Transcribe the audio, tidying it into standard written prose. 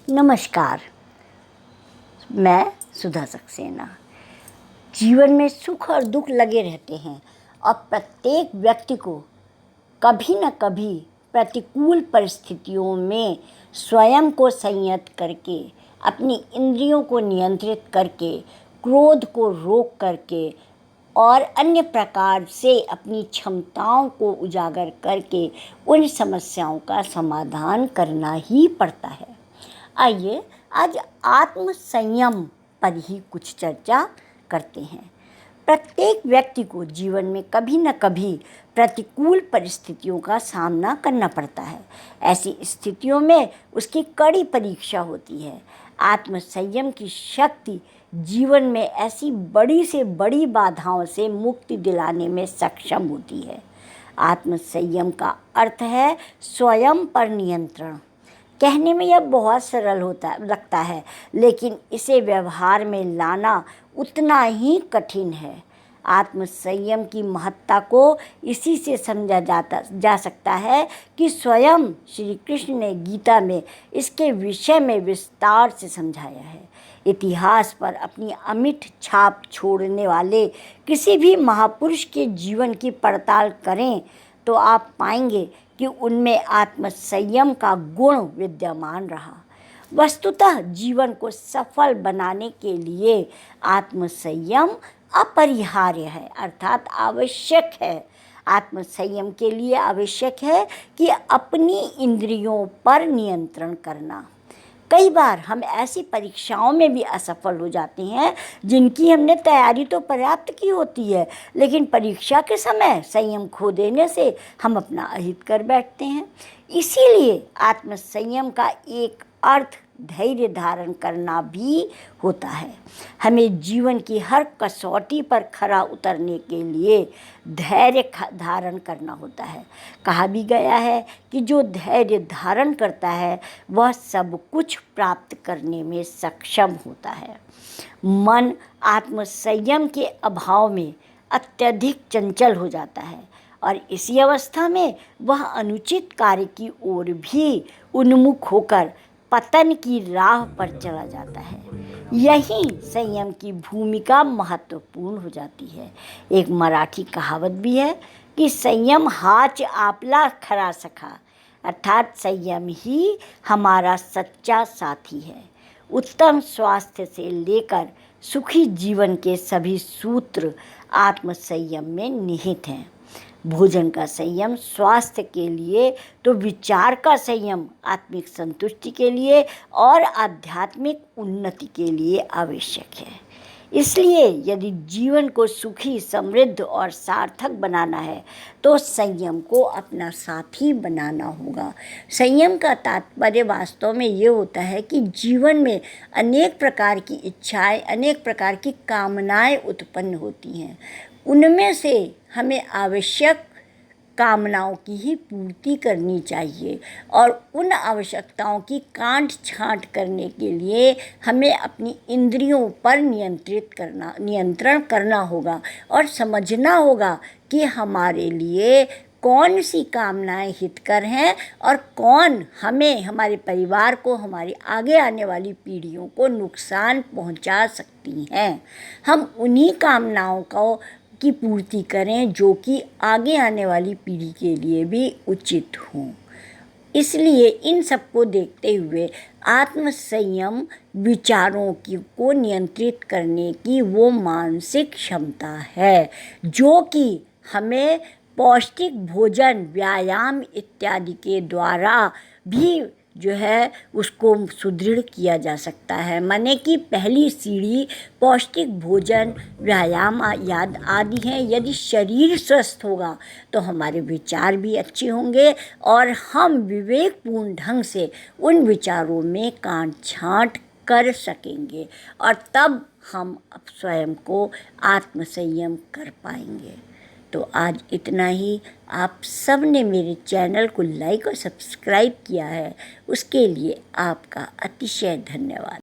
नमस्कार। मैं सुधा सक्सेना। जीवन में सुख और दुख लगे रहते हैं और प्रत्येक व्यक्ति को कभी न कभी प्रतिकूल परिस्थितियों में स्वयं को संयत करके, अपनी इंद्रियों को नियंत्रित करके, क्रोध को रोक करके और अन्य प्रकार से अपनी क्षमताओं को उजागर करके उन समस्याओं का समाधान करना ही पड़ता है। आइए आज आत्म संयम पर ही कुछ चर्चा करते हैं। प्रत्येक व्यक्ति को जीवन में कभी न कभी प्रतिकूल परिस्थितियों का सामना करना पड़ता है। ऐसी स्थितियों में उसकी कड़ी परीक्षा होती है। आत्म संयम की शक्ति जीवन में ऐसी बड़ी से बड़ी बाधाओं से मुक्ति दिलाने में सक्षम होती है। आत्म संयम का अर्थ है स्वयं पर नियंत्रण। कहने में यह बहुत सरल लगता है, लेकिन इसे व्यवहार में लाना उतना ही कठिन है। आत्म संयम की महत्ता को इसी से समझा जा सकता है कि स्वयं श्री कृष्ण ने गीता में इसके विषय में विस्तार से समझाया है। इतिहास पर अपनी अमिट छाप छोड़ने वाले किसी भी महापुरुष के जीवन की पड़ताल करें तो आप पाएंगे कि उनमें आत्म संयम का गुण विद्यमान रहा। वस्तुतः जीवन को सफल बनाने के लिए आत्म संयम अपरिहार्य है, अर्थात आवश्यक है। आत्म संयम के लिए आवश्यक है कि अपनी इंद्रियों पर नियंत्रण करना। कई बार हम ऐसी परीक्षाओं में भी असफल हो जाते हैं जिनकी हमने तैयारी तो पर्याप्त की होती है, लेकिन परीक्षा के समय संयम खो देने से हम अपना अहित कर बैठते हैं। इसीलिए आत्म संयम का एक अर्थ धैर्य धारण करना भी होता है। हमें जीवन की हर कसौटी पर खरा उतरने के लिए धैर्य धारण करना होता है। कहा भी गया है कि जो धैर्य धारण करता है वह सब कुछ प्राप्त करने में सक्षम होता है। मन आत्म संयम के अभाव में अत्यधिक चंचल हो जाता है और इसी अवस्था में वह अनुचित कार्य की ओर भी उन्मुख होकर पतन की राह पर चला जाता है। यही संयम की भूमिका महत्वपूर्ण हो जाती है। एक मराठी कहावत भी है कि संयम हाच आपला खरा सखा, अर्थात संयम ही हमारा सच्चा साथी है। उत्तम स्वास्थ्य से लेकर सुखी जीवन के सभी सूत्र आत्म संयम में निहित हैं। भोजन का संयम स्वास्थ्य के लिए, तो विचार का संयम आत्मिक संतुष्टि के लिए और आध्यात्मिक उन्नति के लिए आवश्यक है। इसलिए यदि जीवन को सुखी, समृद्ध और सार्थक बनाना है तो संयम को अपना साथी बनाना होगा। संयम का तात्पर्य वास्तव में ये होता है कि जीवन में अनेक प्रकार की इच्छाएं, अनेक प्रकार की कामनाएं उत्पन्न होती हैं। उनमें से हमें आवश्यक कामनाओं की ही पूर्ति करनी चाहिए और उन आवश्यकताओं की काट छाँट करने के लिए हमें अपनी इंद्रियों पर नियंत्रण करना होगा और समझना होगा कि हमारे लिए कौन सी कामनाएं हितकर हैं और कौन हमें, हमारे परिवार को, हमारी आगे आने वाली पीढ़ियों को नुकसान पहुंचा सकती हैं। हम उन्हीं कामनाओं की पूर्ति करें जो कि आगे आने वाली पीढ़ी के लिए भी उचित हों। इसलिए इन सबको देखते हुए आत्म संयम विचारों को नियंत्रित करने की वो मानसिक क्षमता है जो कि हमें पौष्टिक भोजन, व्यायाम इत्यादि के द्वारा भी जो है उसको सुदृढ़ किया जा सकता है। माने कि पहली सीढ़ी पौष्टिक भोजन, व्यायाम आदि हैं। यदि शरीर स्वस्थ होगा तो हमारे विचार भी अच्छे होंगे और हम विवेकपूर्ण ढंग से उन विचारों में काट छाँट कर सकेंगे और तब हम स्वयं को आत्म संयम कर पाएंगे। तो आज इतना ही। आप सब ने मेरे चैनल को लाइक और सब्सक्राइब किया है, उसके लिए आपका अतिशय धन्यवाद।